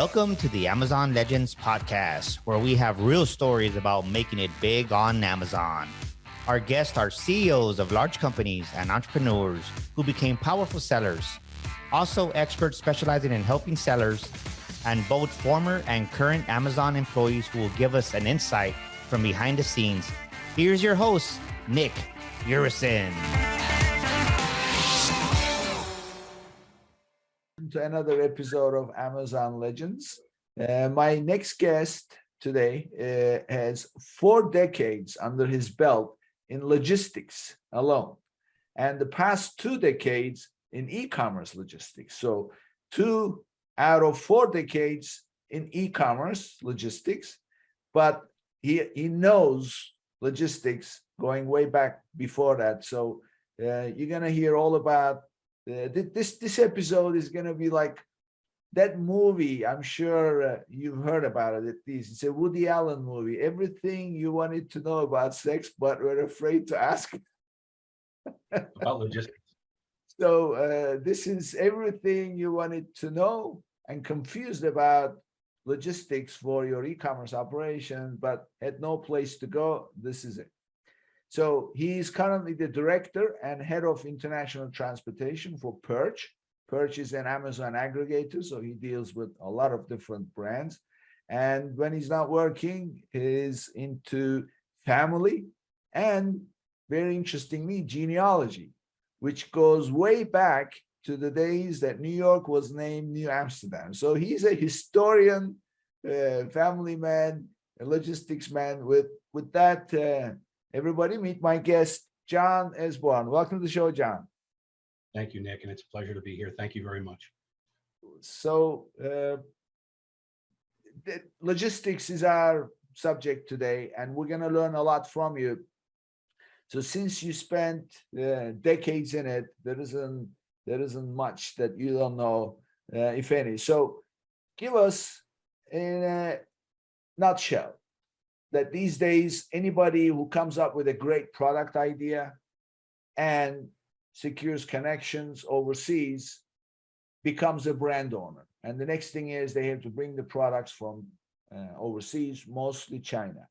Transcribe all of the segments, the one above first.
Welcome to the Amazon Legends podcast, where we have real stories about making it big on Amazon. Our guests are CEOs of large companies and entrepreneurs who became powerful sellers, also experts specializing in helping sellers, and both former and current Amazon employees who will give us an insight from behind the scenes. Here's your host, Nick Urison. To another episode of Amazon Legends. My next guest today has 4 decades under his belt in logistics alone, and the past 2 decades in e-commerce logistics. So 2 out of 4 decades in e-commerce logistics, but he knows logistics going way back before that. So you're going to hear all about this episode is going to be like that movie. I'm sure you've heard about it at least. It's a Woody Allen movie. Everything you wanted to know about sex, but were afraid to ask about logistics. So this is everything you wanted to know and confused about logistics for your e-commerce operation, but had no place to go. This is it. So he is currently the director and head of international transportation for Perch. Perch is an Amazon aggregator, so he deals with a lot of different brands. And when he's not working, he's into family and, very interestingly, genealogy, which goes way back to the days that New York was named New Amsterdam. So he's a historian, family man, a logistics man. With that, everybody, meet my guest, John Esborn. Welcome to the show, John. Thank you, Nick, and it's a pleasure to be here. Thank you very much. So, logistics is our subject today, and we're going to learn a lot from you. So, since you spent decades in it, there isn't much that you don't know, if any. So, give us, in a nutshell, that these days, anybody who comes up with a great product idea and secures connections overseas becomes a brand owner. And the next thing is they have to bring the products from overseas, mostly China.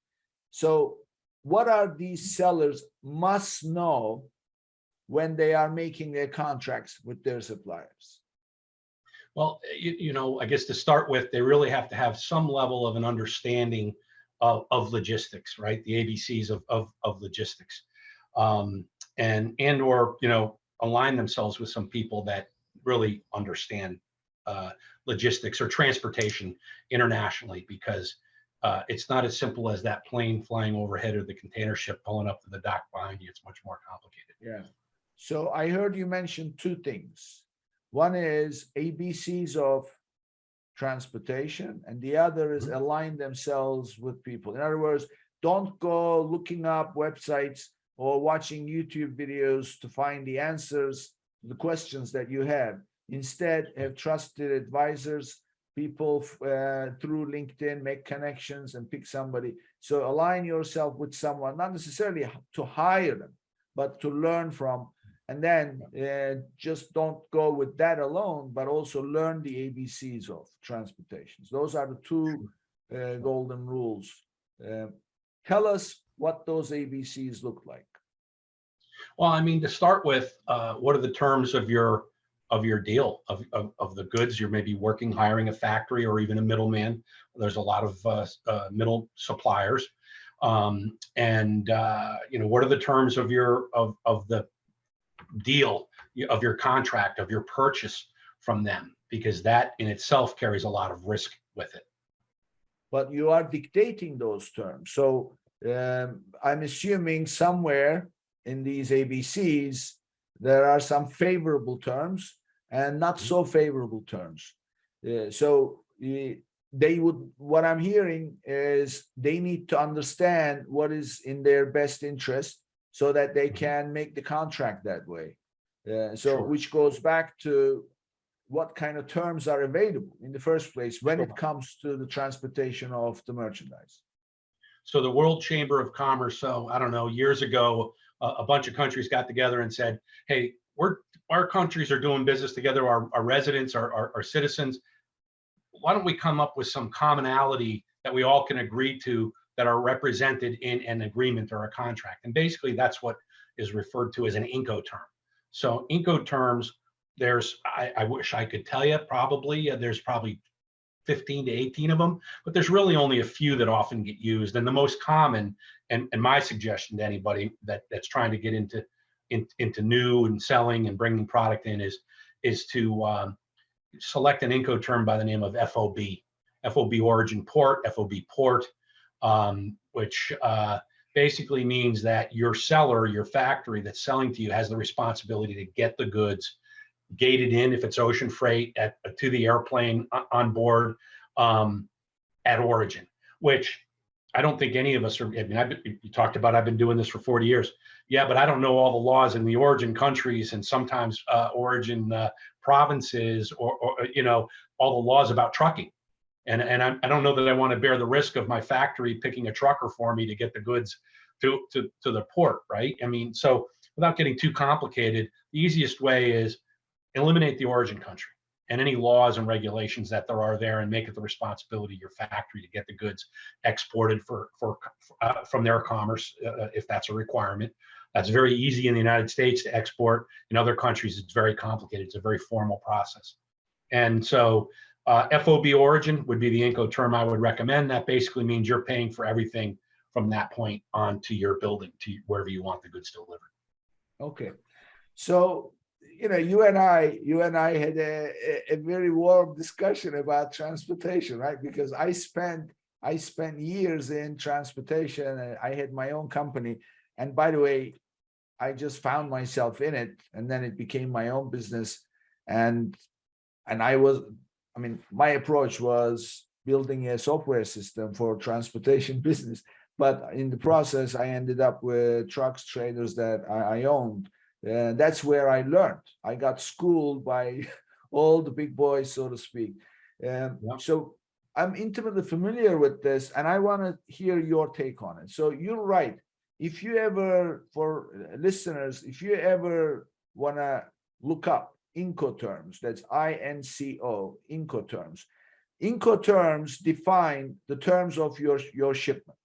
So what are these sellers must know when they are making their contracts with their suppliers? Well, you know, I guess to start with, they really have to have some level of an understanding of logistics, right? The ABCs of logistics, and or, you know, align themselves with some people that really understand logistics or transportation internationally, because it's not as simple as that plane flying overhead or the container ship pulling up to the dock behind you. It's much more complicated. Yeah. So I heard you mention 2 things. One is ABCs of transportation, and the other is align themselves with people. In other words, don't go looking up websites or watching YouTube videos to find the answers to the questions that you have. Instead, have trusted advisors, people through LinkedIn, make connections and pick somebody. So align yourself with someone, not necessarily to hire them, but to learn from. And then just don't go with that alone, but also learn the ABCs of transportation. Those are the 2 golden rules. Tell us what those ABCs look like. Well, I mean, to start with, what are the terms of your deal of the goods? You're maybe working, hiring a factory or even a middleman. There's a lot of middle suppliers, and you know, what are the terms of the deal, of your contract, of your purchase from them, because that in itself carries a lot of risk with it. But you are dictating those terms. So I'm assuming somewhere in these ABCs, there are some favorable terms and not so favorable terms. So they would, what I'm hearing is they need to understand what is in their best interest, so that they can make the contract that way. Sure. Which goes back to what kind of terms are available in the first place when it comes to the transportation of the merchandise. So the World Chamber of Commerce, so I don't know, years ago, a bunch of countries got together and said, hey, our countries are doing business together, our residents, our citizens, why don't we come up with some commonality that we all can agree to that are represented in an agreement or a contract? And basically that's what is referred to as an incoterm. So incoterms, I wish I could tell you, there's probably 15 to 18 of them, but there's really only a few that often get used. And the most common, and my suggestion to anybody that's trying to get into new and selling and bringing product in is to select an incoterm by the name of FOB origin port, FOB port, which basically means that your seller, your factory that's selling to you, has the responsibility to get the goods gated in, if it's ocean freight, to the airplane on board at origin, which I don't think any of us are. I mean, you talked about I've been doing this for 40 years. Yeah, but I don't know all the laws in the origin countries and sometimes origin provinces, or all the laws about trucking. And I don't know that I want to bear the risk of my factory picking a trucker for me to get the goods to the port, right? I mean, so without getting too complicated, the easiest way is eliminate the origin country and any laws and regulations that there are there, and make it the responsibility of your factory to get the goods exported from their commerce, if that's a requirement. That's very easy in the United States to export. In other countries, it's very complicated. It's a very formal process. And so FOB origin would be the Incoterm I would recommend. That basically means you're paying for everything from that point on to your building, to wherever you want the goods delivered. Okay. So, you and I had a very warm discussion about transportation, right? Because I spent years in transportation. I had my own company. And by the way, I just found myself in it, and then it became my own business. And my approach was building a software system for transportation business. But in the process, I ended up with trucks, trailers that I owned. That's where I learned. I got schooled by all the big boys, so to speak. So I'm intimately familiar with this, and I want to hear your take on it. So you're right. If you ever, for listeners, if you ever want to look up Incoterms, that's INCO, Incoterms. Incoterms define the terms of your shipment.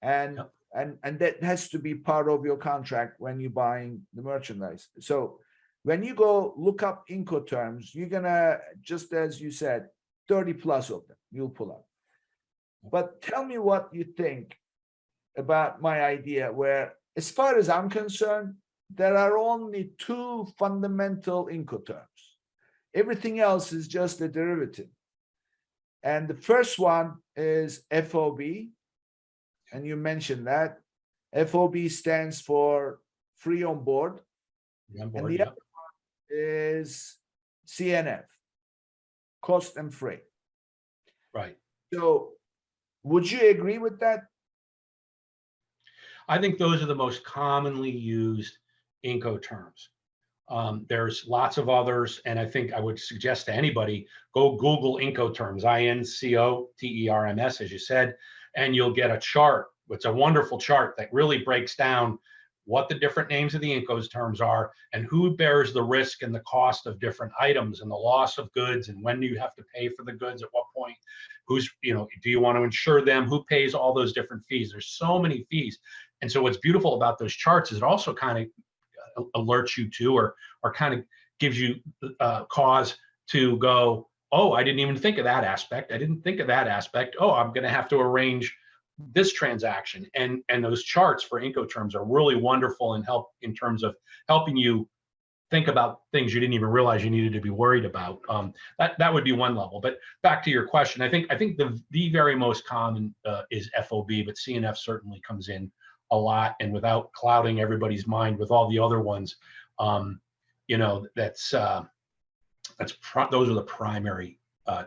And that has to be part of your contract when you're buying the merchandise. So when you go look up Incoterms, you're gonna, just as you said, 30 plus of them you'll pull up. But tell me what you think about my idea, where, as far as I'm concerned, there are only two fundamental Incoterms. Everything else is just a derivative. And the first one is FOB. And you mentioned that. FOB stands for free on board. And the other one is CNF, cost and freight. Right. So would you agree with that? I think those are the most commonly used Incoterms. There's lots of others, and I think I would suggest to anybody, go Google Incoterms, INCOTERMS, as you said, and you'll get a chart. It's a wonderful chart that really breaks down what the different names of the Incoterms are and who bears the risk and the cost of different items and the loss of goods, and when do you have to pay for the goods at what point, who's, do you want to insure them, who pays all those different fees. There's so many fees. And so what's beautiful about those charts is it also kind of alerts you to, or kind of gives you cause to go, oh, I didn't even think of that aspect. I didn't think of that aspect. Oh, I'm going to have to arrange this transaction. And those charts for Incoterms are really wonderful and help in terms of helping you think about things you didn't even realize you needed to be worried about. That would be one level. But back to your question, I think the very most common is FOB, but CNF certainly comes in a lot, and without clouding everybody's mind with all the other ones, those are the primary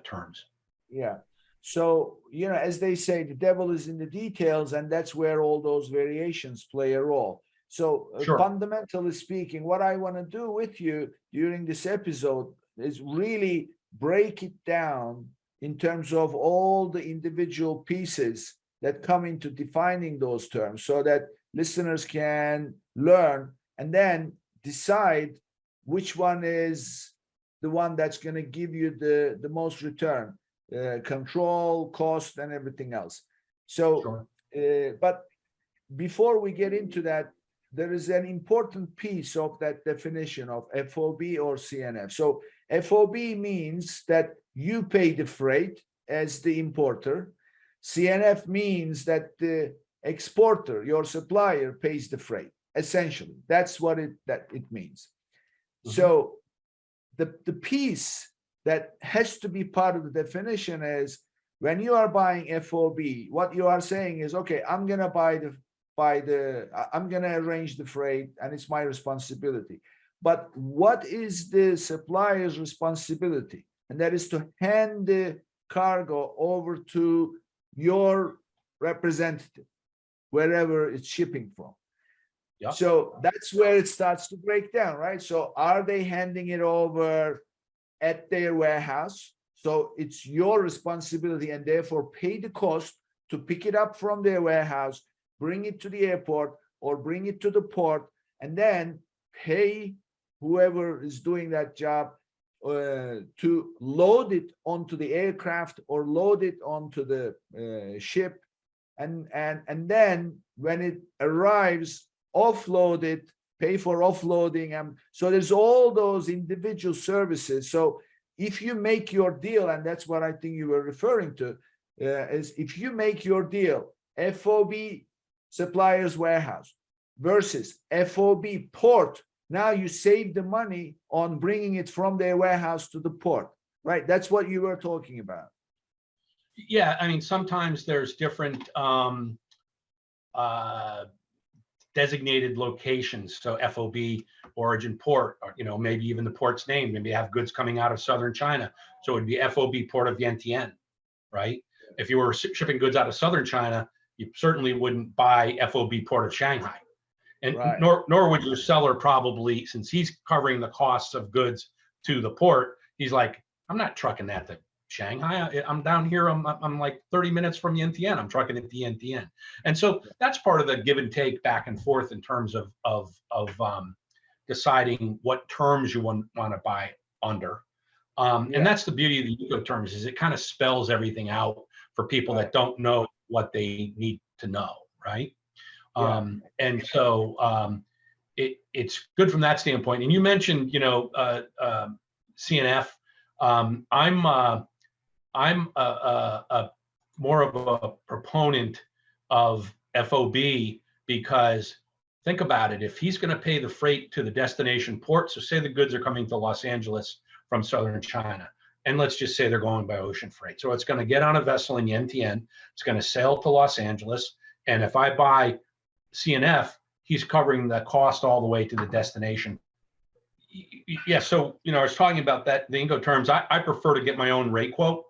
terms. Yeah. So, as they say, the devil is in the details, and that's where all those variations play a role. So Sure. Fundamentally speaking, what I want to do with you during this episode is really break it down in terms of all the individual pieces that come into defining those terms, so that listeners can learn and then decide which one is the one that's going to give you the most return. control, cost, and everything else. So, but before we get into that, there is an important piece of that definition of FOB or CNF. So FOB means that you pay the freight as the importer. CNF means that the exporter, your supplier, pays the freight. Essentially, that's what it means. So the piece that has to be part of the definition is when you are buying FOB, what you are saying is, okay, I'm gonna I'm gonna arrange the freight and it's my responsibility. But what is the supplier's responsibility? And that is to hand the cargo over to your representative, wherever it's shipping from. Yep. So that's where it starts to break down, right? So are they handing it over at their warehouse? So it's your responsibility and therefore pay the cost to pick it up from their warehouse, bring it to the airport or bring it to the port, and then pay whoever is doing that job to load it onto the aircraft or load it onto the ship. And then when it arrives, offload it, pay for offloading. So there's all those individual services. So if you make your deal, and that's what I think you were referring to, is if you make your deal, FOB supplier's warehouse versus FOB port, now you save the money on bringing it from their warehouse to the port, right? That's what you were talking about. Yeah, I mean, sometimes there's different designated locations. So FOB, origin port, or, you know, maybe even the port's name. Maybe you have goods coming out of southern China. So it'd be FOB port of Vientiane, right? If you were shipping goods out of southern China, you certainly wouldn't buy FOB port of Shanghai. And right. nor would your seller probably, since he's covering the costs of goods to the port, he's like, I'm not trucking that to Shanghai. I'm down here. I'm like 30 minutes from Vientiane. I'm trucking it to Vientiane. And so that's part of the give and take back and forth in terms of deciding what terms you want to buy under. And that's the beauty of the incoterms, is it kind of spells everything out for people that don't know what they need to know, right? And so it's good from that standpoint. And you mentioned, you know, CNF. I'm more of a proponent of FOB, because think about it. If he's going to pay the freight to the destination port, so say the goods are coming to Los Angeles from southern China, and let's just say they're going by ocean freight. So it's going to get on a vessel in Vientiane, it's going to sail to Los Angeles, and if I buy CNF, he's covering the cost all the way to the destination. Yeah, so, you know, I was talking about that, the Incoterms. I prefer to get my own rate quote.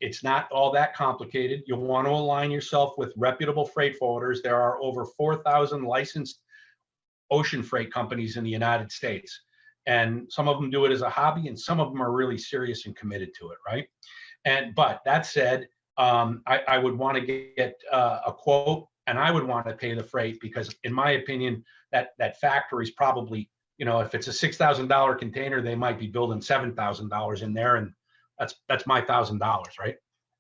It's not all that complicated. You'll want to align yourself with reputable freight forwarders. There are over 4,000 licensed ocean freight companies in the United States. And some of them do it as a hobby, and some of them are really serious and committed to it, right? But that said, I would want to get a quote, and I would want to pay the freight, because in my opinion, that factory is probably, you know, if it's a $6,000 container, they might be building $7,000 in there, and that's my $1,000, right?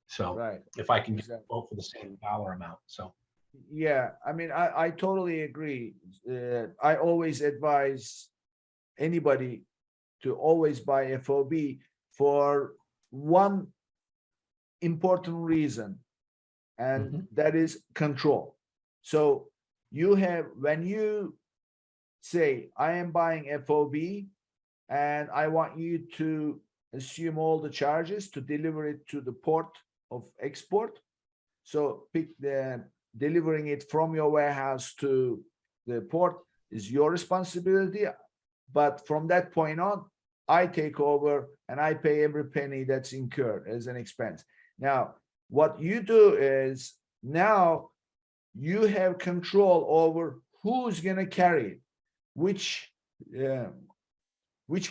So if I can get a quote for the same dollar amount, so. Yeah, I mean, I totally agree. I always advise anybody to always buy FOB for one important reason, and that is control. So you have, when you say, I am buying FOB and I want you to assume all the charges to deliver it to the port of export. So delivering it from your warehouse to the port is your responsibility. But from that point on, I take over and I pay every penny that's incurred as an expense. Now, what you do is, now you have control over who's going to carry it, which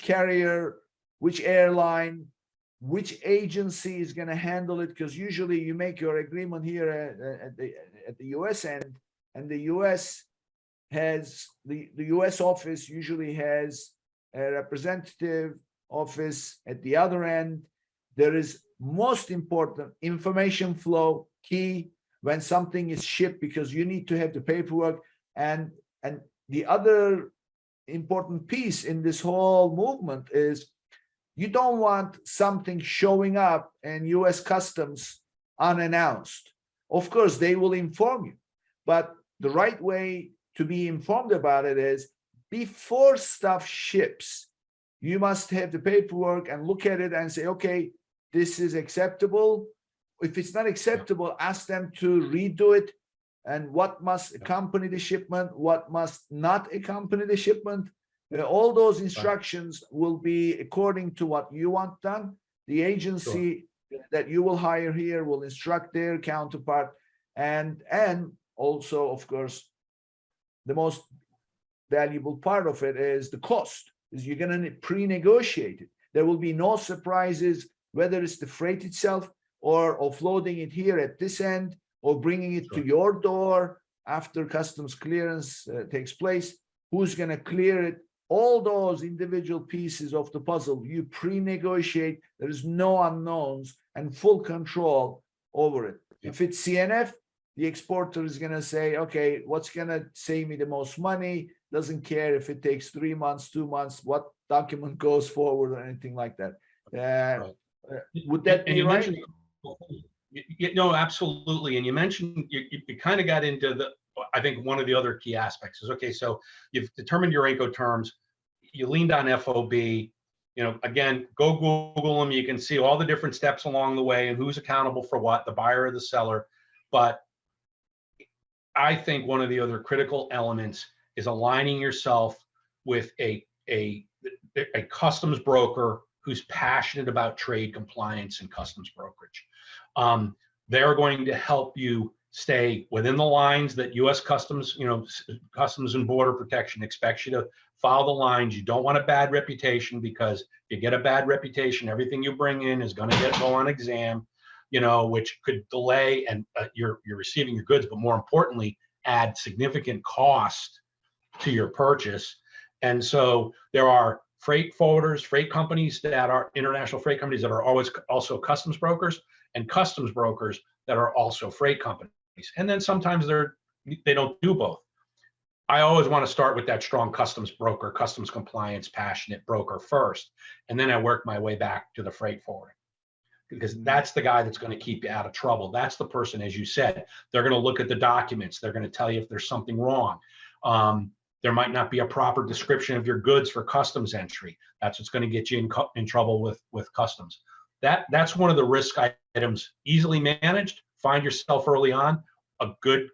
carrier, which airline, which agency is going to handle it, because usually you make your agreement here at the US end, and the US has the US office usually has a representative office at the other end, there is most important information flow key when something is shipped, because you need to have the paperwork. And the other important piece in this whole movement is you don't want something showing up in US Customs unannounced. Of course, they will inform you, but the right way to be informed about it is before stuff ships, you must have the paperwork and look at it and say, okay, this is acceptable. If it's not acceptable, ask them to redo it. And what must accompany the shipment, what must not accompany the shipment. All those instructions will be according to what you want done. The agency that you will hire here will instruct their counterpart. And also, of course, the most valuable part of it is the cost, is you're going to pre-negotiate it. There will be no surprises, whether it's the freight itself or offloading it here at this end or bringing it to your door after customs clearance takes place. Who's going to clear it? All those individual pieces of the puzzle, you pre-negotiate. There is no unknowns and full control over it. If it's CNF, the exporter is going to say, okay, what's going to save me the most money? Doesn't care if it takes 3 months, 2 months, what document goes forward or anything like that. Would that be right? No, absolutely. And you mentioned, you kind of got into I think one of the other key aspects is, okay, so you've determined your incoterms, you leaned on FOB, again, go Google them. You can see all the different steps along the way and who's accountable for what, the buyer or the seller. But I think one of the other critical elements is aligning yourself with a customs broker who's passionate about trade compliance and customs brokerage. They're going to help you stay within the lines that U.S. Customs, Customs and Border Protection expects you to follow the lines. You don't want a bad reputation, because if you get a bad reputation, everything you bring in is going to go on exam, which could delay and you're receiving your goods, but more importantly, add significant cost to your purchase. And so there are freight forwarders, freight companies that are international freight companies that are always also customs brokers, and customs brokers that are also freight companies. And then sometimes they don't do both. I always want to start with that strong customs broker, customs compliance, passionate broker first, and then I work my way back to the freight forwarding, because that's the guy that's going to keep you out of trouble. That's the person, as you said, they're going to look at the documents. They're going to tell you if there's something wrong. There might not be a proper description of your goods for customs entry. That's what's going to get you in trouble with customs. That's one of the risk items, easily managed. Find yourself early on a good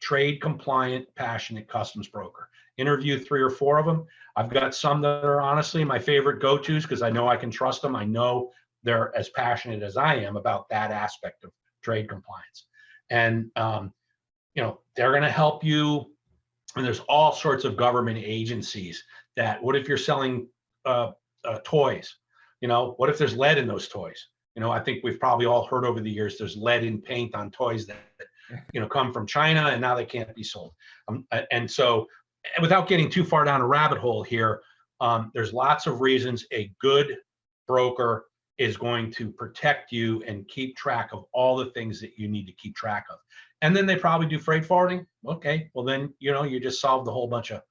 trade compliant, passionate customs broker. Interview 3 or 4 of them. I've got some that are honestly my favorite go-tos, because I know I can trust them. I know they're as passionate as I am about that aspect of trade compliance. And they're going to help you. And there's all sorts of government agencies that, what if you're selling toys? What if there's lead in those toys? I think we've probably all heard over the years there's lead in paint on toys that come from China, and now they can't be sold. And so, without getting too far down a rabbit hole here, there's lots of reasons a good broker is going to protect you and keep track of all the things that you need to keep track of. And then they probably do freight forwarding. Okay, well then you just solved a whole bunch of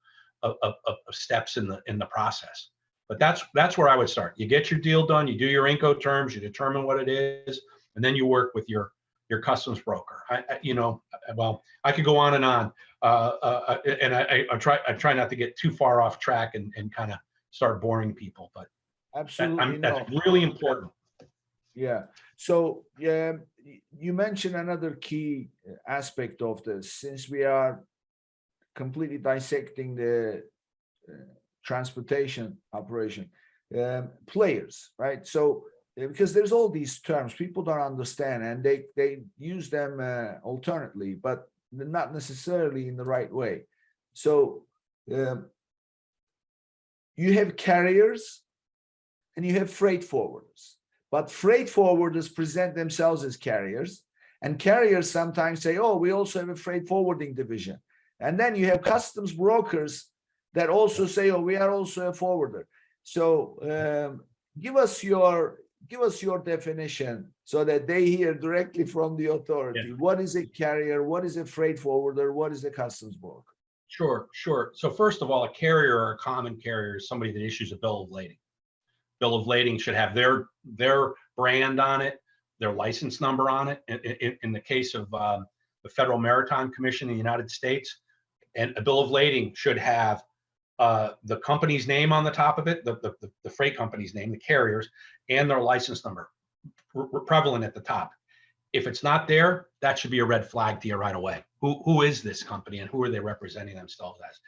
steps in the process. But that's where I would start. You get your deal done, you do your incoterms, you determine what it is, and then you work with your customs broker. I could go on and on, and I try not to get too far off track and kind of start boring people, but absolutely, that's really important. Yeah. So you mentioned another key aspect of this, since we are completely dissecting the transportation operation, players, right? So because there's all these terms people don't understand, and they use them alternately, but not necessarily in the right way. So you have carriers and you have freight forwarders, but freight forwarders present themselves as carriers, and carriers sometimes say, oh, we also have a freight forwarding division. And then you have customs brokers that also say, oh, we are also a forwarder. So give us your give us your definition so that they hear directly from the authority. Yeah. What is a carrier? What is a freight forwarder? What is a customs broker? Sure, sure. So first of all, a carrier or a common carrier is somebody that issues a bill of lading. Bill of lading should have their brand on it, their license number on it. In the case of the Federal Maritime Commission in the United States, and a bill of lading should have the company's name on the top of it, the freight company's name, the carriers, and their license number prevalent at the top. If it's not there, that should be a red flag to you right away. Who is this company and who are they representing themselves as?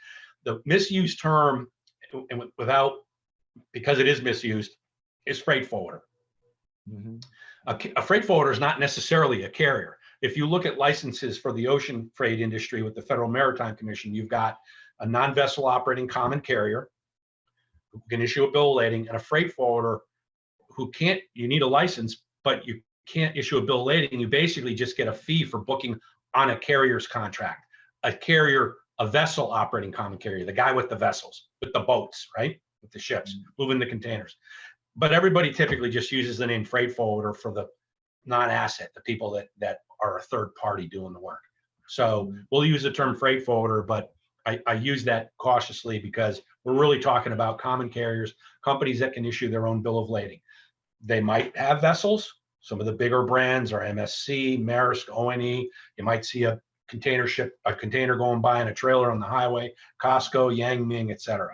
The misused term, and because it is misused, is freight forwarder. Mm-hmm. A freight forwarder is not necessarily a carrier. If you look at licenses for the ocean freight industry with the Federal Maritime Commission, you've got a non-vessel operating common carrier who can issue a bill of lading, and a freight forwarder who can't. You need a license, but you can't issue a bill of lading. You basically just get a fee for booking on a carrier's contract. A carrier, a vessel operating common carrier, the guy with the vessels, with the boats, right? With the ships, moving the containers. But everybody typically just uses the name freight forwarder for the non-asset, the people that are a third party doing the work. So we'll use the term freight forwarder, but I use that cautiously because we're really talking about common carriers, companies that can issue their own bill of lading. They might have vessels. Some of the bigger brands are MSC, Maersk, ONE. You might see a container going by in a trailer on the highway, Costco, Yang Ming, etc.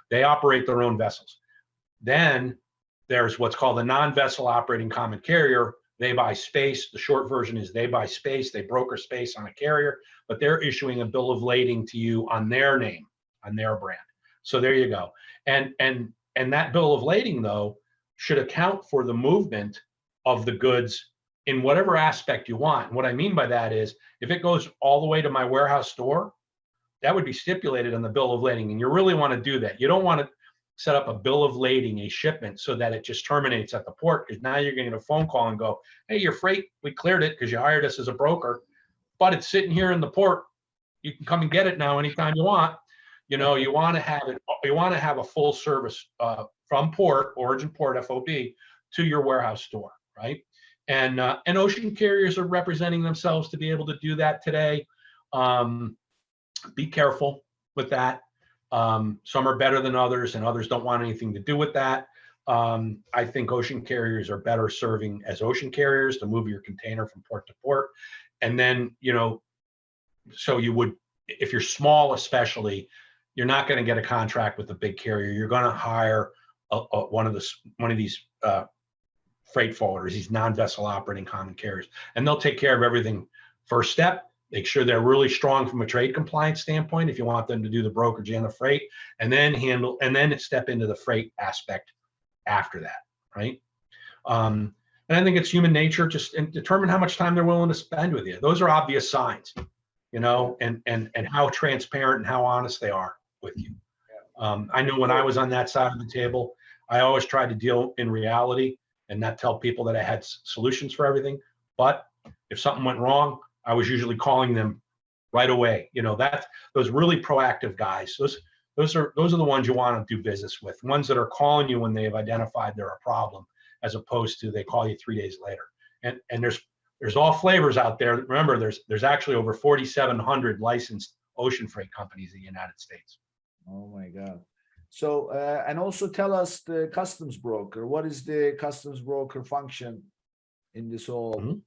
They operate their own vessels. Then there's what's called a non-vessel operating common carrier. They buy space. The short version is they buy space. They broker space on a carrier, but they're issuing a bill of lading to you on their name, on their brand. So there you go. And that bill of lading, though, should account for the movement of the goods in whatever aspect you want. And what I mean by that is, if it goes all the way to my warehouse door, that would be stipulated on the bill of lading. And you really want to do that. You don't want to set up a bill of lading, a shipment, so that it just terminates at the port, because now you're going to get a phone call and go, hey, your freight, we cleared it because you hired us as a broker, but it's sitting here in the port. You can come and get it now anytime you want. You know, you want to have it, you want to have a full service from port, origin port, FOB, to your warehouse store, right? And ocean carriers are representing themselves to be able to do that today. Be careful with that. Some are better than others, and others don't want anything to do with that. I think ocean carriers are better serving as ocean carriers to move your container from port to port. And then, you know, so you would, if you're small especially, you're not going to get a contract with a big carrier. You're going to hire one of these freight forwarders, these non-vessel operating common carriers, and they'll take care of everything. First step, make sure they're really strong from a trade compliance standpoint if you want them to do the brokerage and the freight, and then step into the freight aspect after that, right? And I think it's human nature, just determine how much time they're willing to spend with you. Those are obvious signs, you know, and how transparent and how honest they are with you. I know when I was on that side of the table, I always tried to deal in reality and not tell people that I had solutions for everything. But if something went wrong, I was usually calling them right away. You know, those really proactive guys. Those are the ones you want to do business with. Ones that are calling you when they've identified they're a problem, as opposed to they call you 3 days later. And there's all flavors out there. Remember, there's actually over 4,700 licensed ocean freight companies in the United States. Oh my God. So, and also tell us the customs broker. What is the customs broker function in this whole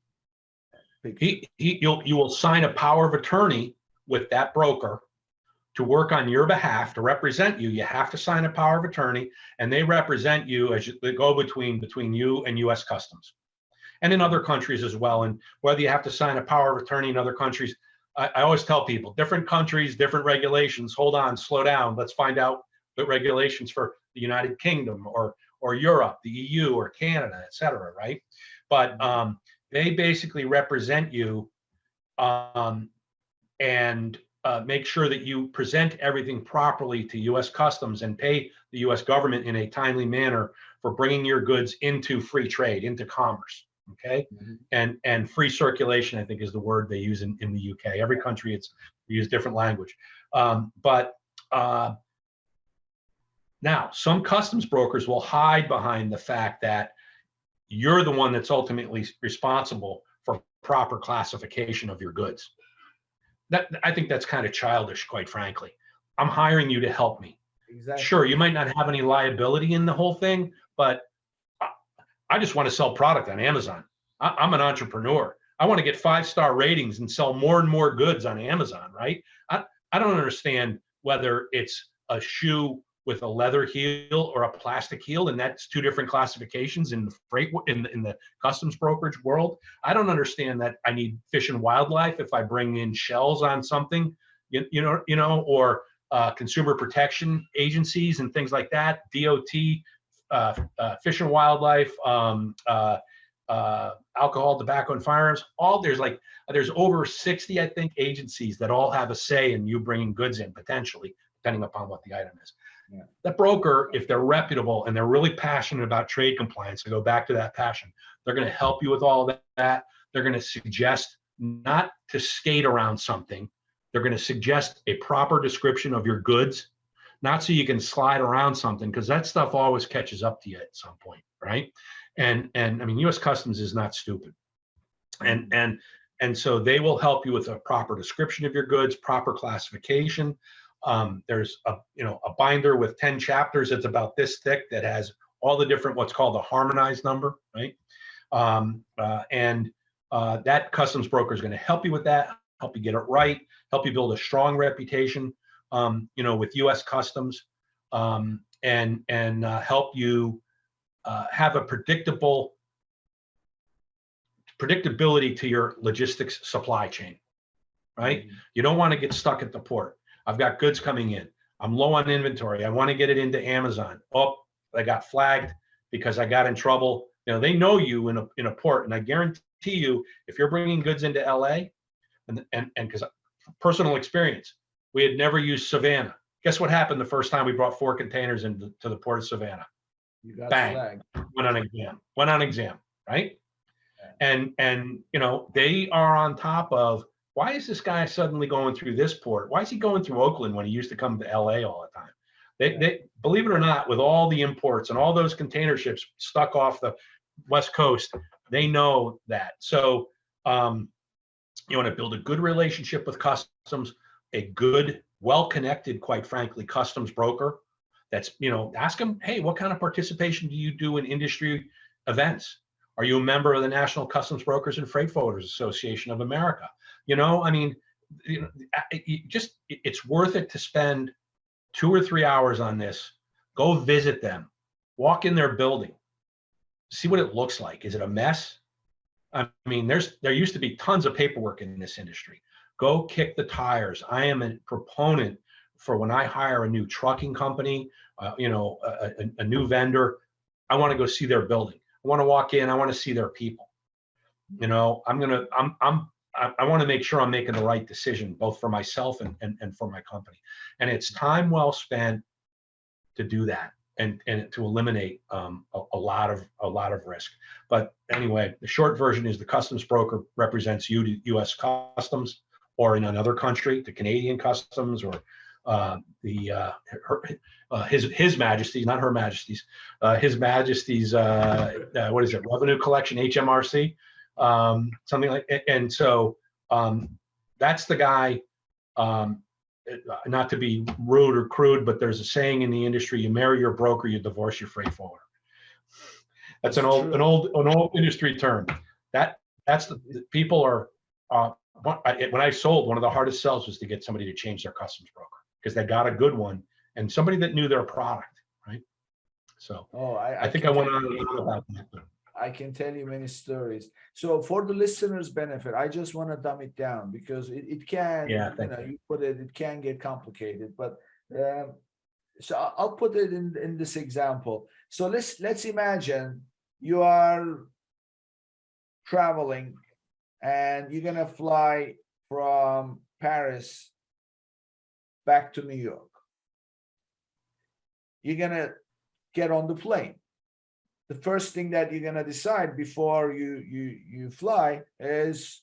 picture? You will sign a power of attorney with that broker to work on your behalf, to represent you. You have to sign a power of attorney, and they represent you as they go between you and U.S. Customs, and in other countries as well. And whether you have to sign a power of attorney in other countries, I always tell people, different countries, different regulations. Hold on, slow down. Let's find out the regulations for the United Kingdom or Europe, the EU or Canada, et cetera, right? But they basically represent you and make sure that you present everything properly to U.S. Customs and pay the U.S. government in a timely manner for bringing your goods into free trade, into commerce. Okay, and free circulation, I think, is the word they use in the UK. Every country they use different language. But now some customs brokers will hide behind the fact that you're the one that's ultimately responsible for proper classification of your goods. I think that's kind of childish, quite frankly. I'm hiring you to help me. Exactly. Sure, you might not have any liability in the whole thing, but I just want to sell product on Amazon. I'm an entrepreneur. I want to get 5-star ratings and sell more and more goods on Amazon, right? I don't understand whether it's a shoe with a leather heel or a plastic heel, and that's two different classifications in the freight in the customs brokerage world. I don't understand that I need fish and wildlife if I bring in shells on something, or consumer protection agencies and things like that, DOT, fish and wildlife, alcohol, tobacco, and firearms. There's over 60, I think, agencies that all have a say in you bringing goods in, potentially, depending upon what the item is. Yeah. The broker, if they're reputable and they're really passionate about trade compliance, to go back to that passion, they're going to help you with all that. They're going to suggest not to skate around something. They're going to suggest a proper description of your goods, not so you can slide around something, because that stuff always catches up to you at some point, right? And I mean, U.S. Customs is not stupid, and so they will help you with a proper description of your goods, proper classification. There's a binder with 10 chapters that's about this thick that has all the different, what's called a harmonized number, right? That customs broker is going to help you with that, help you get it right, help you build a strong reputation, with U.S. Customs, and help you have a predictability to your logistics supply chain, right? Mm-hmm. You don't want to get stuck at the port. I've got goods coming in. I'm low on inventory. I want to get it into Amazon. Oh, I got flagged because I got in trouble. They know you in a port, and I guarantee you, if you're bringing goods into LA, and because personal experience, we had never used Savannah. Guess what happened the first time we brought 4 containers into the port of Savannah? You got bang, flagged. went on exam, right? Yeah. And they are on top of, why is this guy suddenly going through this port? Why is he going through Oakland when he used to come to LA all the time? They believe it or not, with all the imports and all those container ships stuck off the West Coast, they know that. So you want to build a good relationship with customs, a good, well-connected, quite frankly, customs broker. That's, ask them, hey, what kind of participation do you do in industry events? Are you a member of the National Customs Brokers and Freight Forwarders Association of America? It's worth it to spend 2 or 3 hours on this. Go visit them, walk in their building, see what it looks like. Is it a mess? I mean, there used to be tons of paperwork in this industry. Go kick the tires. I am a proponent for when I hire a new trucking company, a new vendor, I want to go see their building. I want to walk in. I want to see their people. I want to make sure I'm making the right decision, both for myself and for my company. And it's time well spent to do that and to eliminate a lot of risk. But anyway, the short version is the customs broker represents you to U.S. Customs, or in another country, to Canadian Customs, or His Majesty's, not Her Majesty's, His Majesty's, what is it, Revenue Collection, HMRC, something like. And so that's the guy. Not to be rude or crude, but there's a saying in the industry: you marry your broker, you divorce your freight forwarder. That's an old industry term. That's the people are. When I sold, one of the hardest sells was to get somebody to change their customs broker, because they got a good one and somebody that knew their product, right? So I think I went on about that. I can tell you many stories. So for the listeners' benefit, I just want to dumb it down, because it can, it can get complicated. But so I'll put it in this example. So let's imagine you are traveling and you're gonna fly from Paris back to New York. You're gonna get on the plane. The first thing that you're gonna decide before you fly is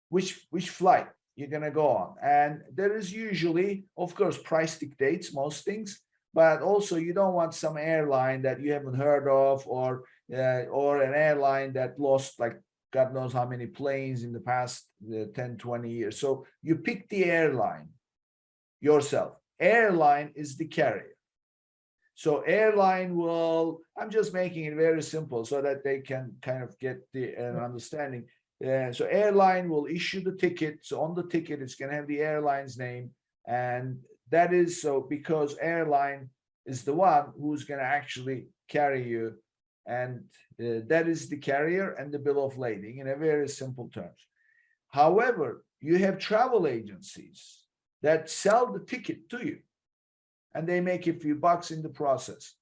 which flight you're gonna go on. And there is usually, of course, price dictates most things, but also you don't want some airline that you haven't heard of, or or an airline that lost like God knows how many planes in the past 10, 20 years. So you pick the airline yourself. Airline is the carrier. So airline will, I'm just making it very simple so that they can kind of get the understanding. So airline will issue the ticket. So on the ticket, it's going to have the airline's name. And that is so because airline is the one who's going to actually carry you. And that is the carrier and the bill of lading in a very simple terms. However, you have travel agencies that sell the ticket to you and they make a few bucks in the process.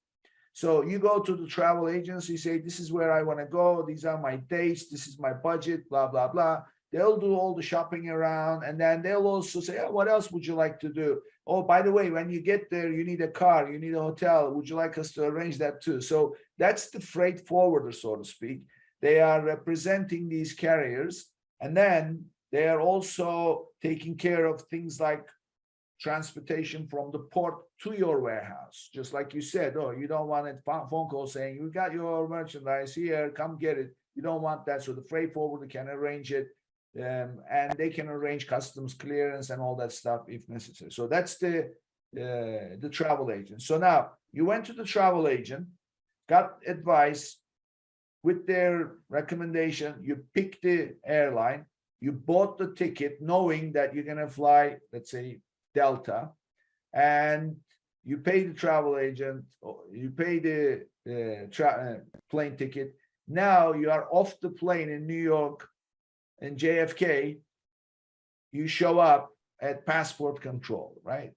So you go to the travel agency, say, this is where I want to go. These are my dates. This is my budget, blah, blah, blah. They'll do all the shopping around. And then they'll also say, oh, what else would you like to do? Oh, by the way, when you get there, you need a car, you need a hotel. Would you like us to arrange that too? So that's the freight forwarder, so to speak. They are representing these carriers. And then they are also taking care of things like transportation from the port to your warehouse. Just like you said, oh, you don't want a phone call saying, you got your merchandise here, come get it. You don't want that. So the freight forwarder can arrange it. And they can arrange customs clearance and all that stuff if necessary. So that's the travel agent. So now you went to the travel agent, got advice with their recommendation. You picked the airline, you bought the ticket knowing that you're going to fly, let's say, Delta, and you pay the travel agent, you pay the plane ticket. Now you are off the plane in New York and JFK, you show up at passport control, right?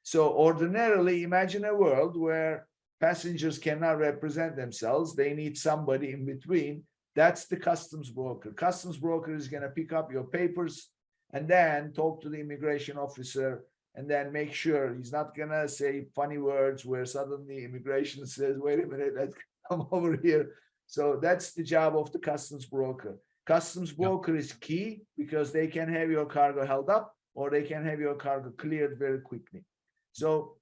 So ordinarily, imagine a world where passengers cannot represent themselves. They need somebody in between. That's the customs broker. Customs broker is going to pick up your papers and then talk to the immigration officer and then make sure he's not going to say funny words where suddenly immigration says, wait a minute, let's come over here. So that's the job of the customs broker. Customs broker is key because they can have your cargo held up or they can have your cargo cleared very quickly. So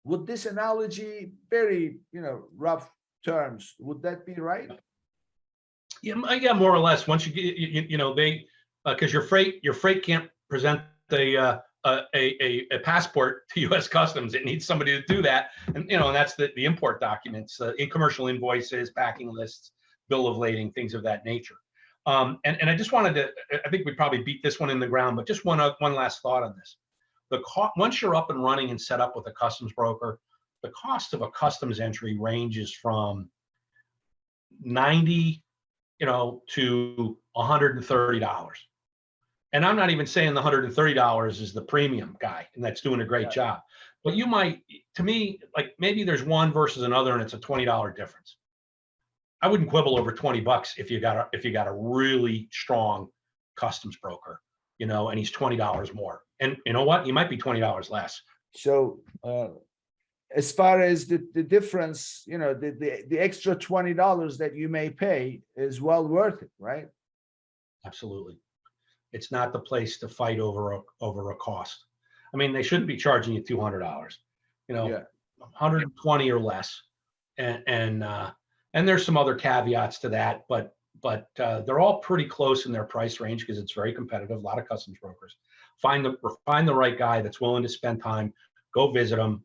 would this analogy, very, rough terms, would that be right? Yeah, more or less. Once you get, they, because your freight can't present a passport to U.S. Customs. It needs somebody to do that, and and that's the import documents, in commercial invoices, packing lists, bill of lading, things of that nature. And I just wanted to, I think we probably beat this one in the ground, but just one last thought on this. Once you're up and running and set up with a customs broker, the cost of a customs entry ranges from $90, to $130. And I'm not even saying the $130 is the premium guy, and that's doing a great job. But you might, to me, like maybe there's one versus another, and it's a $20 difference. I wouldn't quibble over $20 if you got a really strong customs broker, and he's $20 more. And you know what? He might be $20 less. So as far as the difference, the extra $20 that you may pay is well worth it, right? Absolutely. It's not the place to fight over a cost. I mean, they shouldn't be charging you $200, 120 or less. And there's some other caveats to that, but they're all pretty close in their price range because it's very competitive. A lot of customs brokers. Find the right guy that's willing to spend time. Go visit them.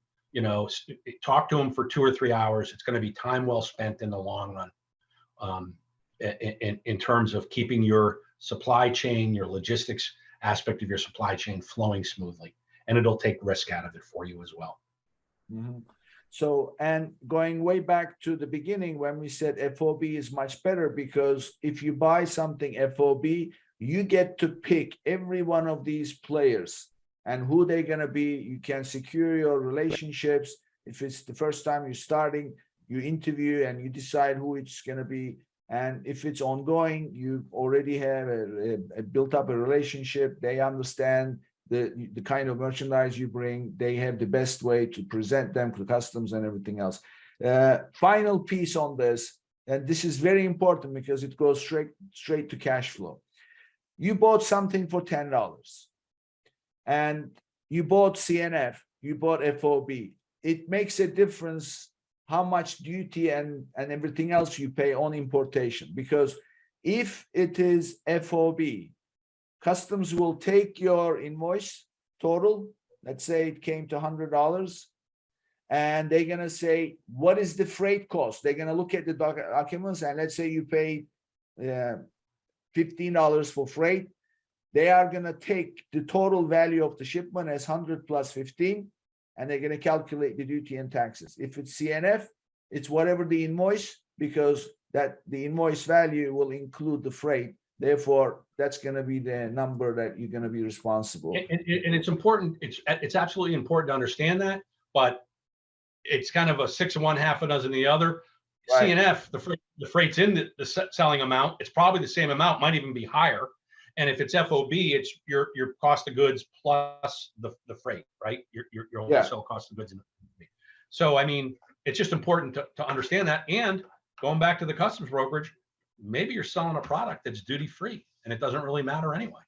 Talk to them for 2 or 3 hours. It's going to be time well spent in the long run. In terms of keeping your supply chain, your logistics aspect of your supply chain flowing smoothly, and it'll take risk out of it for you as well. Mm-hmm. So, and going way back to the beginning when we said FOB is much better, because if you buy something FOB, you get to pick every one of these players and who they're going to be. You can secure your relationships. If it's the first time you're starting, you interview and you decide who it's going to be. And if it's ongoing, you already have built up a relationship. They understand the kind of merchandise you bring. They have the best way to present them to customs and everything else. Final piece on this, and this is very important because it goes straight to cash flow. You bought something for $10 and you bought CNF, you bought FOB. It makes a difference how much duty and everything else you pay on importation. Because if it is FOB, customs will take your invoice total. Let's say it came to $100, and they're gonna say, what is the freight cost? They're gonna look at the documents, and let's say you paid $15 for freight. They are gonna take the total value of the shipment as 100 plus 15, and they're gonna calculate the duty and taxes. If it's CNF, it's whatever the invoice, because that the invoice value will include the freight. Therefore, that's going to be the number that you're going to be responsible. And it's important. It's absolutely important to understand that, but it's kind of a 6 of one, half a dozen of the other. Right. CNF, the freight's in the selling amount. It's probably the same amount, might even be higher. And if it's FOB, it's your cost of goods plus the freight, right? Your wholesale cost of goods. So, I mean, it's just important to understand that. And going back to the customs brokerage, maybe you're selling a product that's duty free and it doesn't really matter anyway.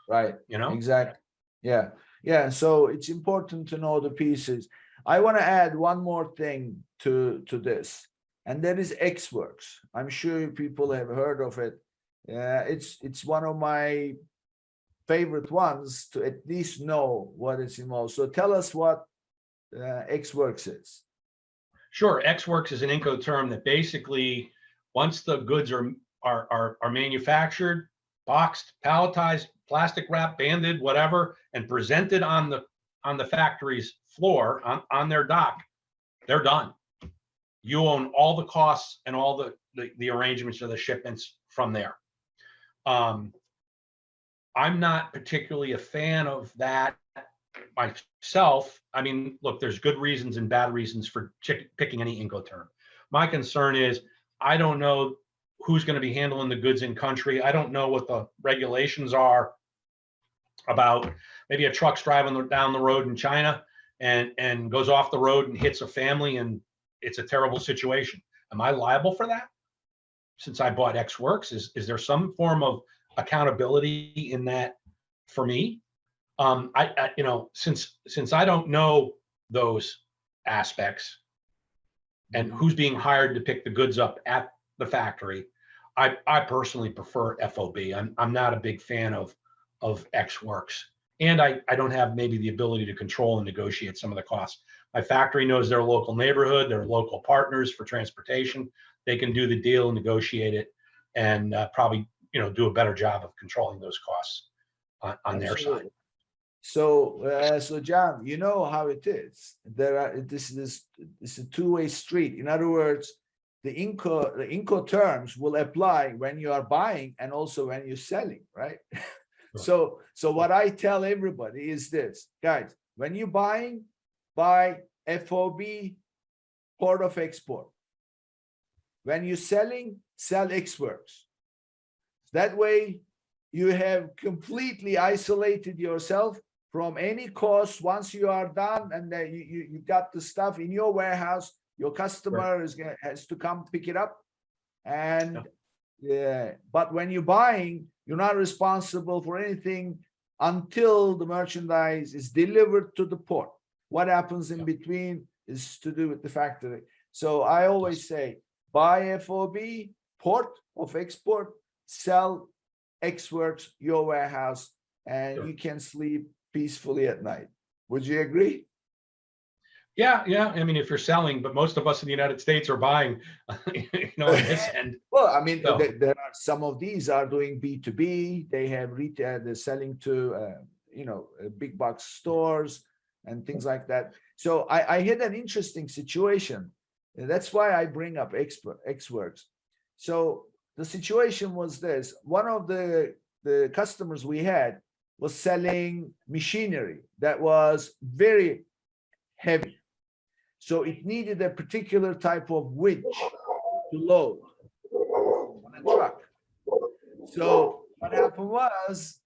Right. You know? Exactly. Yeah. Yeah. So it's important to know the pieces. I want to add one more thing to this, and that is XWorks. I'm sure people have heard of it. It's one of my favorite ones to at least know what is involved. So tell us what XWorks is. Sure. XWorks is an Incoterm that basically, once the goods are manufactured, boxed, palletized, plastic wrapped, banded, whatever, and presented on the factory's floor on their dock, they're done. You own all the costs and all the arrangements of the shipments from there. I'm not particularly a fan of that myself. I mean, look, there's good reasons and bad reasons for picking any Incoterm. My concern is I don't know who's going to be handling the goods in country. I don't know what the regulations are about maybe a truck's driving down the road in China and goes off the road and hits a family and it's a terrible situation. Am I liable for that? Since I bought XWorks, is there some form of accountability in that for me? I you know, since I don't know those aspects and who's being hired to pick the goods up at the factory, I personally prefer FOB. I'm not a big fan of XWorks, and I don't have maybe the ability to control and negotiate some of the costs. My factory knows their local neighborhood, their local partners for transportation. They can do the deal and negotiate it, and probably do a better job of controlling those costs on their side. So John, you know how it is. This is a two-way street. In other words, the Incoterms will apply when you are buying and also when you're selling, right? So what I tell everybody is this, guys: when you're buying, buy FOB, port of export. When you're selling, sell XWorks. That way, you have completely isolated yourself from any cost. Once you are done and you got the stuff in your warehouse, your customer has to come pick it up. And but when you're buying, you're not responsible for anything until the merchandise is delivered to the port. What happens in between is to do with the factory. So I always say, buy FOB, port of export, sell XWorks, your warehouse, and you can sleep peacefully at night. Would you agree? Yeah. I mean, if you're selling, but most of us in the United States are buying, on this end. Well, I mean, there are some of these are doing B2B. They have retail, they're selling to, big box stores and things like that. So I had an interesting situation. That's why I bring up XWorks. So the situation was this: one of the customers we had was selling machinery that was very heavy. So it needed a particular type of winch to load on a truck. So what happened was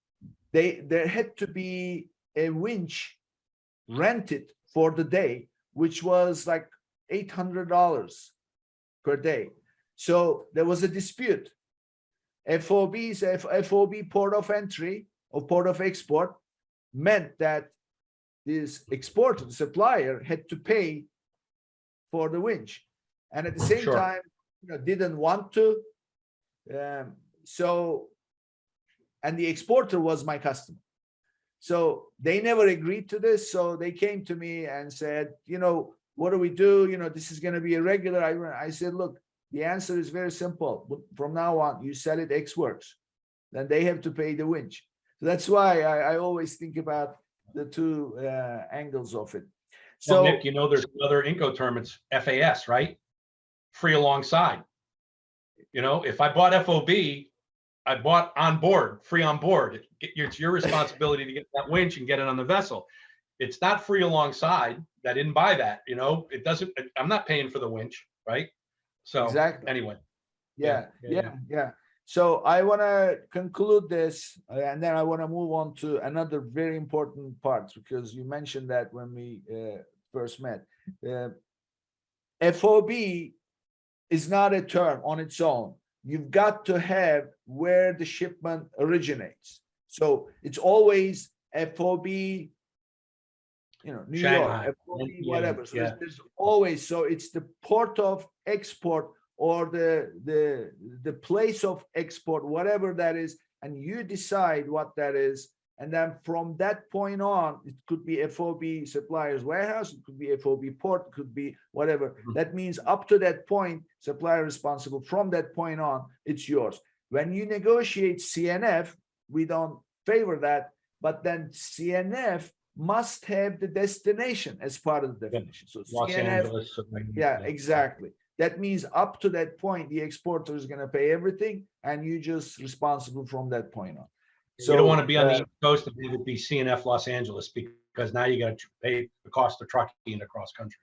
there had to be a winch rented for the day, which was like $800 per day. So there was a dispute. FOB port of entry or port of export meant that this exporter, the supplier, had to pay for the winch. and at the same Sure. time, didn't want to. So, and the exporter was my customer. So they never agreed to this. So they came to me and said, what do we do? This is going to be irregular. I said, look, the answer is very simple. From now on, you sell it Ex Works, then they have to pay the winch. So that's why I always think about the two angles of it. So, well, Nick, there's another Incoterm, it's FAS, right? Free alongside. If I bought FOB, I bought on board, free on board. It's your responsibility to get that winch and get it on the vessel. It's not free alongside. I didn't buy that. It doesn't. I'm not paying for the winch, right? So exactly. Anyway. Yeah. So I want to conclude this, and then I want to move on to another very important part, because you mentioned that when we first met. FOB is not a term on its own. You've got to have where the shipment originates. So it's always FOB, New Shanghai. York, FOB, whatever. So there's always, so it's the port of export or the place of export, whatever that is, and you decide what that is. And then from that point on, it could be FOB supplier's warehouse, it could be FOB port, it could be whatever. That means up to that point, supplier responsible. From that point on, it's yours. When you negotiate CNF, we don't favor that, but then CNF must have the destination as part of the definition. So Los CNF, Angeles. exactly. That means up to that point, the exporter is going to pay everything, and you just responsible from that point on. So you don't want to be on the East Coast and have it be CNF Los Angeles, because now you got to pay the cost of trucking across country.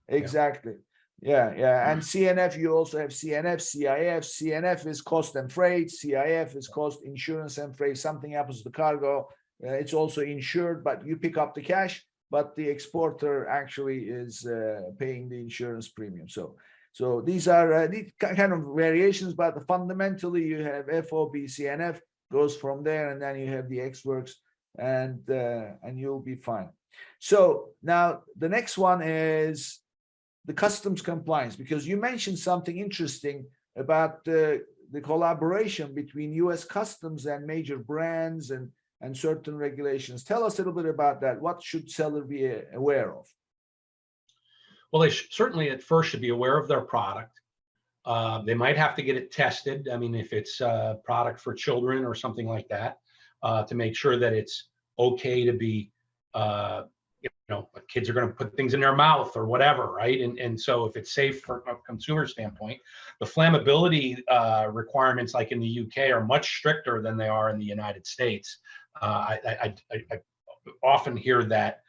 Exactly. Yeah. And CNF, you also have CNF, CIF. CNF is cost and freight. CIF is cost, insurance and freight. Something happens to the cargo, it's also insured, but you pick up the cash, but the exporter actually is paying the insurance premium. So these are these kind of variations, but fundamentally you have FOB, CNF goes from there, and then you have the Ex Works, and you'll be fine. So now the next one is the customs compliance, because you mentioned something interesting about the collaboration between U.S. Customs and major brands and certain regulations. Tell us a little bit about that. What should seller be aware of? Well, they certainly at first should be aware of their product. They might have to get it tested. I mean, if it's a product for children or something like that, to make sure that it's okay to be, kids are going to put things in their mouth or whatever, right? And so if it's safe from a consumer standpoint, the flammability requirements, like in the UK, are much stricter than they are in the United States. I often hear that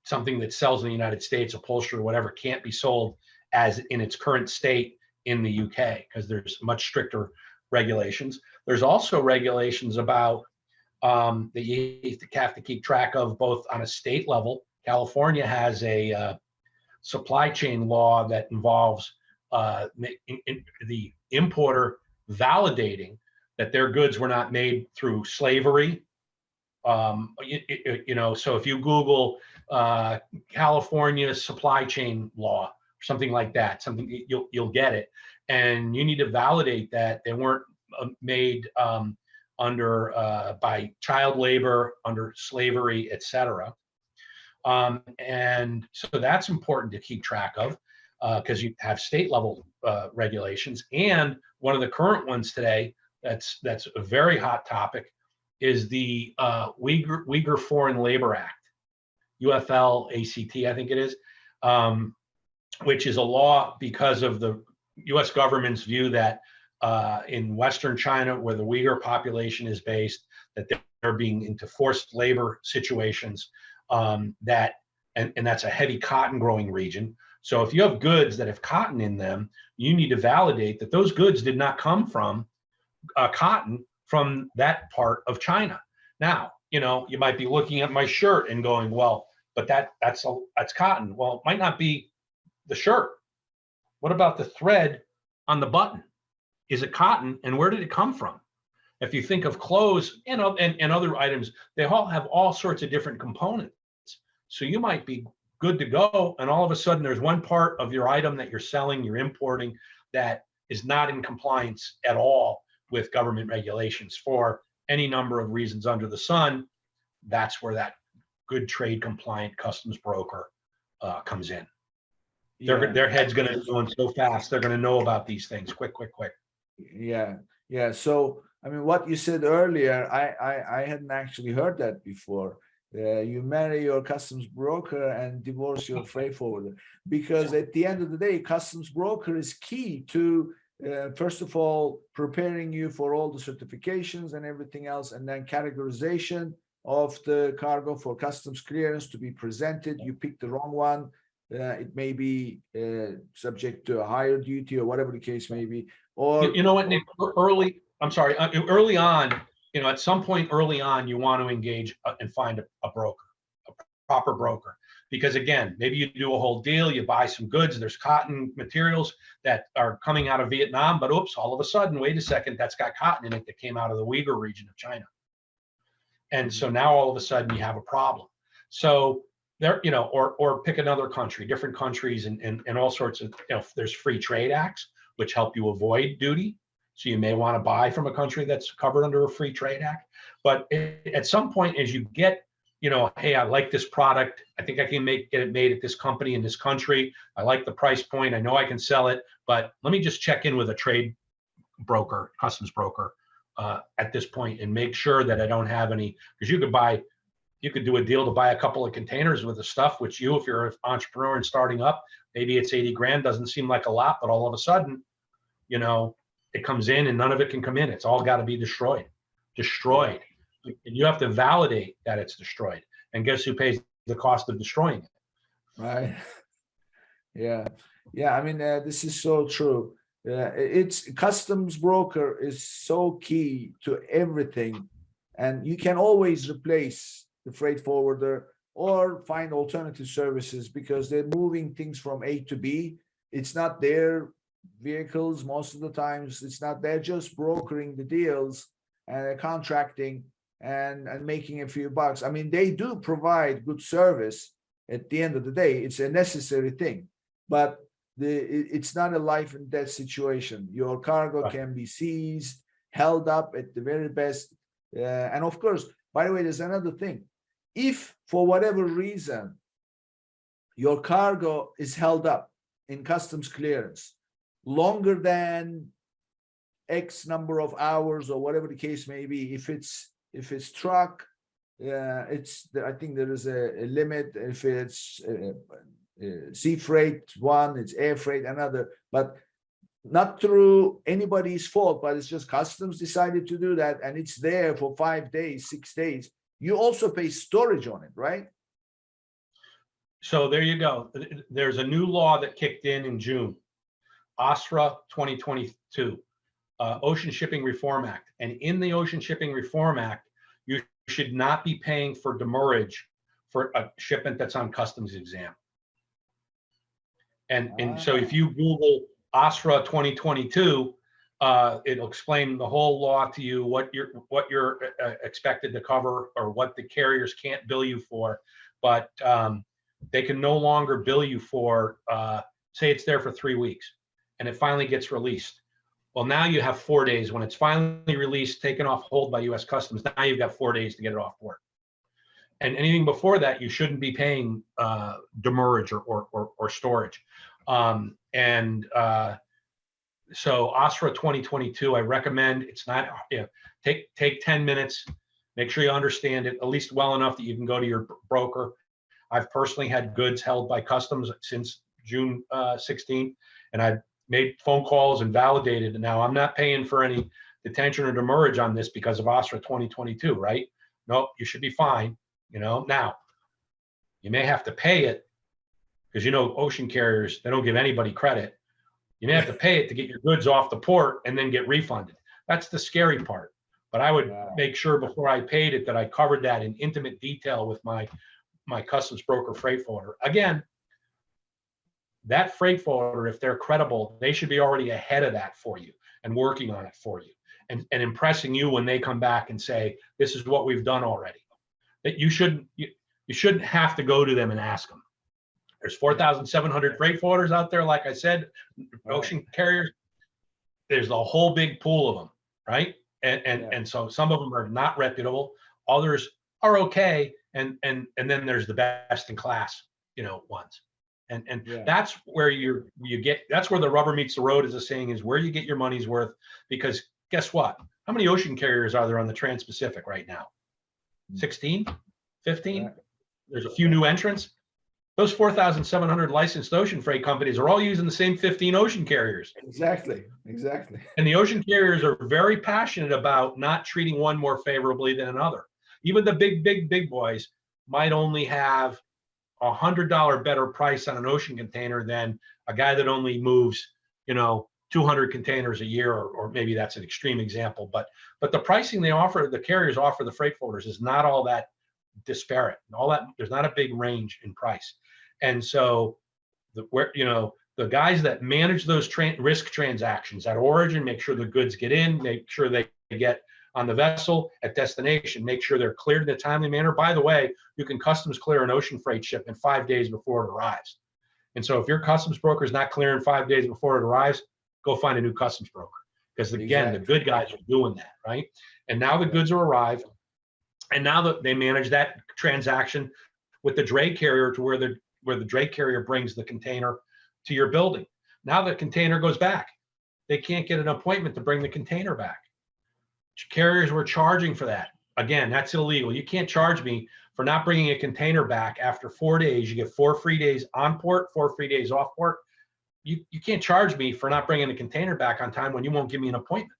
something that sells in the United States, upholstery or whatever, can't be sold as in its current state in the UK, because there's much stricter regulations. There's also regulations about that you have to keep track of, both on a state level. California has a supply chain law that involves the importer validating that their goods were not made through slavery. So if you Google California supply chain law, or something like that, you'll get it, and you need to validate that they weren't made under by child labor, under slavery, etc. And so that's important to keep track of, because you have state level regulations. And one of the current ones today that's a very hot topic is the Uyghur Foreign Labor Act, UFL-ACT, I think it is, which is a law because of the U.S. government's view that in Western China, where the Uyghur population is based, that they're being into forced labor situations, and that's a heavy cotton growing region. So if you have goods that have cotton in them, you need to validate that those goods did not come from cotton from that part of China. Now, you might be looking at my shirt and going, well, but that's cotton. Well, it might not be the shirt. What about the thread on the button? Is it cotton, and where did it come from? If you think of clothes, and other items, they all have all sorts of different components. So you might be good to go. And all of a sudden there's one part of your item that you're selling, you're importing, that is not in compliance at all with government regulations for any number of reasons under the sun. That's where that good trade compliant customs broker comes in. Their head's going to be going so fast. They're going to know about these things quick. Yeah. So, I mean, what you said earlier, I hadn't actually heard that before. You marry your customs broker and divorce your freight forwarder, because at the end of the day, customs broker is key to, first of all, preparing you for all the certifications and everything else, and then categorization of the cargo for customs clearance to be presented. You pick the wrong one. It may be subject to a higher duty or whatever the case may be. Or you know what, Nick, early on, you know, at some point early on, you want to engage and find a broker, a proper broker. Because again, maybe you do a whole deal, you buy some goods, there's cotton materials that are coming out of Vietnam, but oops, all of a sudden, wait a second, that's got cotton in it that came out of the Uyghur region of China. And so now all of a sudden you have a problem. So there, you know, or pick another country, different countries, and all sorts of, you know, there's free trade acts which help you avoid duty. So you may want to buy from a country that's covered under a free trade act. But at some point, as you get, you know, hey, I like this product, I think I can get it made at this company in this country, I like the price point, I know I can sell it, but let me just check in with a trade broker, customs broker, at this point, and make sure that I don't have any, because you could do a deal to buy a couple of containers with the stuff, which if you're an entrepreneur and starting up, maybe it's 80 grand, doesn't seem like a lot, but all of a sudden, you know, it comes in and none of it can come in. It's all got to be destroyed. And you have to validate that it's destroyed. And guess who pays the cost of destroying it? Right. Yeah. I mean, this is so true. It's customs broker is so key to everything, and you can always replace the freight forwarder or find alternative services because they're moving things from A to B. It's not their vehicles most of the times. It's not, they're just brokering the deals and contracting and making a few bucks. I mean, they do provide good service at the end of the day. It's a necessary thing, but it's not a life and death situation. Your cargo can be seized, held up at the very best. And of course, by the way, there's another thing. If for whatever reason your cargo is held up in customs clearance longer than X number of hours or whatever the case may be, if it's truck, I think there is a limit. If it's sea freight one, it's air freight another, but not through anybody's fault, but it's just customs decided to do that, and it's there for 5 days, 6 days. You also pay storage on it, right? So there you go. There's a new law that kicked in June, OSRA 2022, Ocean Shipping Reform Act. And in the Ocean Shipping Reform Act, you should not be paying for demurrage for a shipment that's on customs exam. And so if you Google OSRA 2022, it'll explain the whole law to you, what you're expected to cover or what the carriers can't bill you for. But they can no longer bill you for, say it's there for 3 weeks and it finally gets released. Well, now you have 4 days. When it's finally released, taken off hold by U.S. Customs, now you've got 4 days to get it off board. And anything before that, you shouldn't be paying demurrage or storage. So OSRA 2022, I recommend, it's not, take 10 minutes, make sure you understand it at least well enough that you can go to your broker. I've personally had goods held by customs since June 16th, and I've made phone calls and validated. And now I'm not paying for any detention or demurrage on this because of OSRA 2022, right? Nope, you should be fine. You know, now you may have to pay it because, you know, ocean carriers, they don't give anybody credit. You may have to pay it to get your goods off the port and then get refunded. That's the scary part. But I would make sure before I paid it that I covered that in intimate detail with my customs broker freight forwarder. Again, that freight forwarder, if they're credible, they should be already ahead of that for you and working on it for you and impressing you when they come back and say, this is what we've done already. That you shouldn't have to go to them and ask them. There's 4,700 freight forwarders out there. Like I said, ocean carriers, there's a whole big pool of them, right? And so some of them are not reputable. Others are okay. And then there's the best in class, ones. And that's where that's where the rubber meets the road, as a saying is, where you get your money's worth. Because guess what? How many ocean carriers are there on the Trans-Pacific right now? 16, 15? Right. There's a few new entrants. Those 4,700 licensed ocean freight companies are all using the same 15 ocean carriers. Exactly. And the ocean carriers are very passionate about not treating one more favorably than another. Even the big boys might only have $100 better price on an ocean container than a guy that only moves, 200 containers a year, or maybe that's an extreme example. But the pricing the carriers offer the freight forwarders is not all that disparate. There's not a big range in price. And so the guys that manage those risk transactions at origin, make sure the goods get in, make sure they get on the vessel at destination, make sure they're cleared in a timely manner. By the way, you can customs clear an ocean freight shipment 5 days before it arrives. And so if your customs broker is not clearing 5 days before it arrives, go find a new customs broker. Because again, the good guys are doing that, right? And now the goods are arrived, and now that they manage that transaction with the dray carrier to where the dray carrier brings the container to your building. Now the container goes back. They can't get an appointment to bring the container back. Carriers were charging for that. Again, that's illegal. You can't charge me for not bringing a container back after 4 days. You get 4 free days on port, 4 free days off port. You can't charge me for not bringing the container back on time when you won't give me an appointment.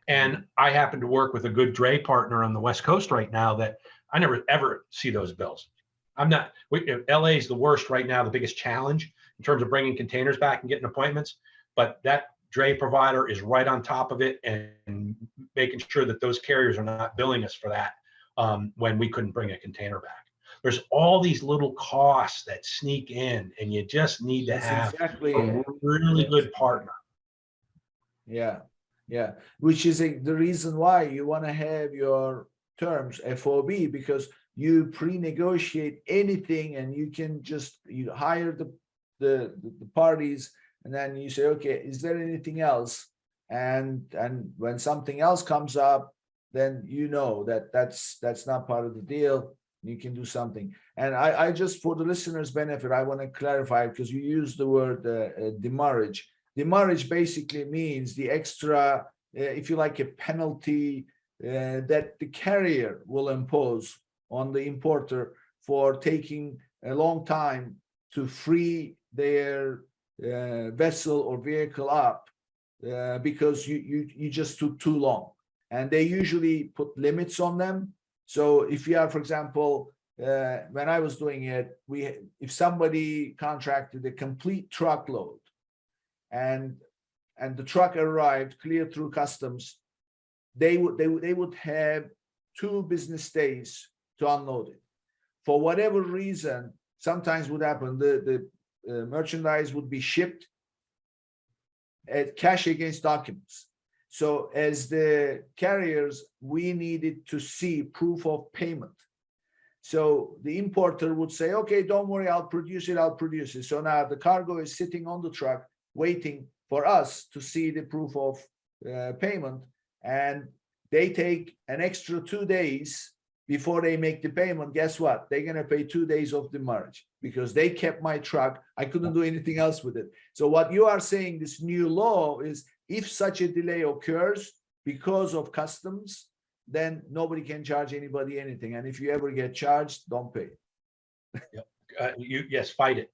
And I happen to work with a good dray partner on the West Coast right now that I never ever see those bills. LA is the worst right now, the biggest challenge in terms of bringing containers back and getting appointments. But that dray provider is right on top of it and making sure that those carriers are not billing us for that when we couldn't bring a container back. There's all these little costs that sneak in, and you just need to have a really good partner. Yeah. Which is the reason why you want to have your terms FOB, because you pre-negotiate anything, and you hire the parties, and then you say, okay, is there anything else? And when something else comes up, then that's not part of the deal. You can do something. And I just, for the listeners' benefit, I want to clarify, because you use the word demurrage. Demurrage basically means the extra, if you like, a penalty that the carrier will impose on the importer for taking a long time to free their vessel or vehicle up because you just took too long. And they usually put limits on them. So if you are, for example, when I was doing it, if somebody contracted a complete truckload and the truck arrived cleared through customs, they would have 2 business days to unload it. For whatever reason, sometimes would happen, the merchandise would be shipped at cash against documents. So as the carriers, we needed to see proof of payment. So the importer would say, okay, don't worry, I'll produce it. So now the cargo is sitting on the truck waiting for us to see the proof of payment. And they take an extra 2 days before they make the payment. Guess what? They're going to pay 2 days of demurrage because they kept my truck. I couldn't do anything else with it. So what you are saying, this new law is, if such a delay occurs because of customs, then nobody can charge anybody anything. And if you ever get charged, don't pay. Yes, fight it.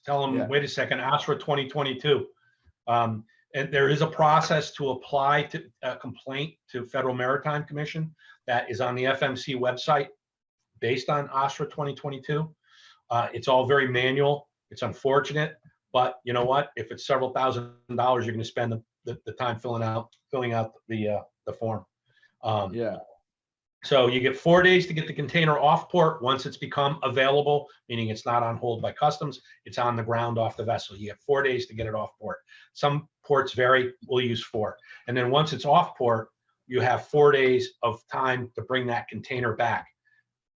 Tell them, wait a second, ask for 2022. And there is a process to apply to a complaint to Federal Maritime Commission that is on the FMC website based on OSRA 2022. It's all very manual. It's unfortunate, but you know what? If it's several $1,000s, you're going to spend the time filling out the form. So you get 4 days to get the container off port once it's become available, meaning it's not on hold by customs, it's on the ground off the vessel. You get 4 days to get it off port. Some ports vary, we'll use 4. And then once it's off port, you have 4 days of time to bring that container back.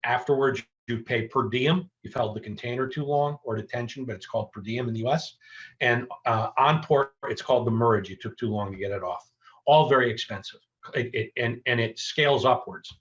Afterwards, you pay per diem. You've held the container too long, or detention, but it's called per diem in the US. And on port, it's called the merge. You took too long to get it off. All very expensive. And it scales upwards.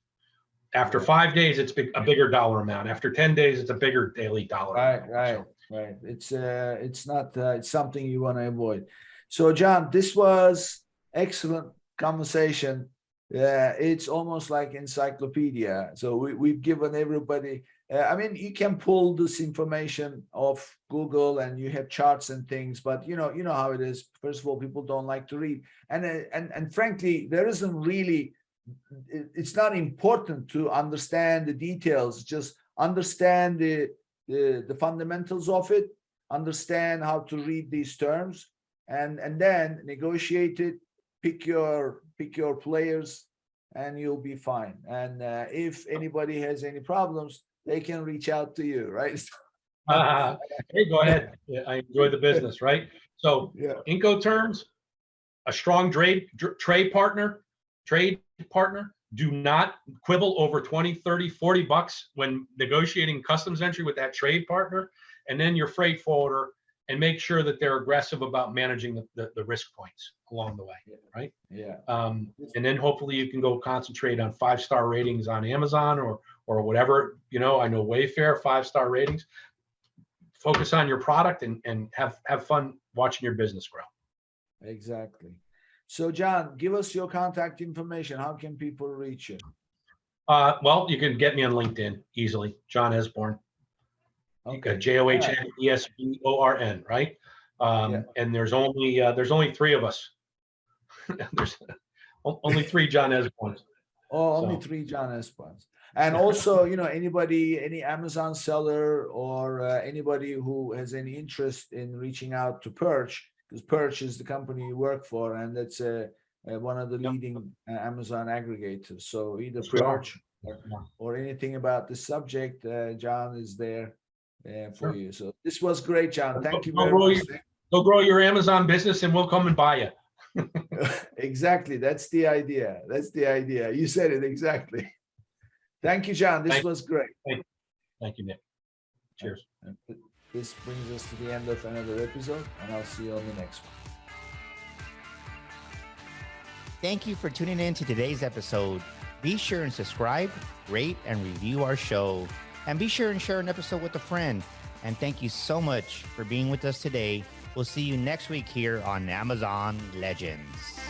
After 5 days, it's a bigger dollar amount. After 10 days, it's a bigger daily dollar amount. Right. It's not, it's something you want to avoid. So John, this was excellent conversation. It's almost like encyclopedia. So we've given everybody, I mean, you can pull this information off Google and you have charts and things, but you know how it is. First of all, people don't like to read. And frankly, there isn't really, it's not important to understand the details, just understand the fundamentals of it, understand how to read these terms, and then negotiate it, pick your players, and you'll be fine. And if anybody has any problems, they can reach out to you, right? Hey, go ahead. Yeah, I enjoy the business, right? So Incoterms, a strong trade partner, do not quibble over 20, 30, 40 bucks when negotiating customs entry with that trade partner, and then your freight forwarder, and make sure that they're aggressive about managing the risk points along the way, right? Yeah. And then hopefully you can go concentrate on 5-star ratings on Amazon or whatever. I know Wayfair 5-star ratings. Focus on your product and have fun watching your business grow. Exactly. So John, give us your contact information. How can people reach you? Well, you can get me on LinkedIn easily, John Esborn. Okay. JOHNESBORN, right? And there's only 3 of us. There's only 3 John Esborns. Only 3 John Esborns. And also, anybody, any Amazon seller or anybody who has any interest in reaching out to Perch, because Perch is the company you work for, and that's one of the leading Amazon aggregators. So either Perch or anything about the subject, John is there for you. So this was great, John. Thank you very much. Go grow your Amazon business, and we'll come and buy you. Exactly. That's the idea. You said it exactly. Thank you, John. This was great. Thank you, Nick. Cheers. This brings us to the end of another episode, and I'll see you on the next one. Thank you for tuning in to today's episode. Be sure and subscribe, rate, and review our show. And be sure and share an episode with a friend. And thank you so much for being with us today. We'll see you next week here on Amazon Legends.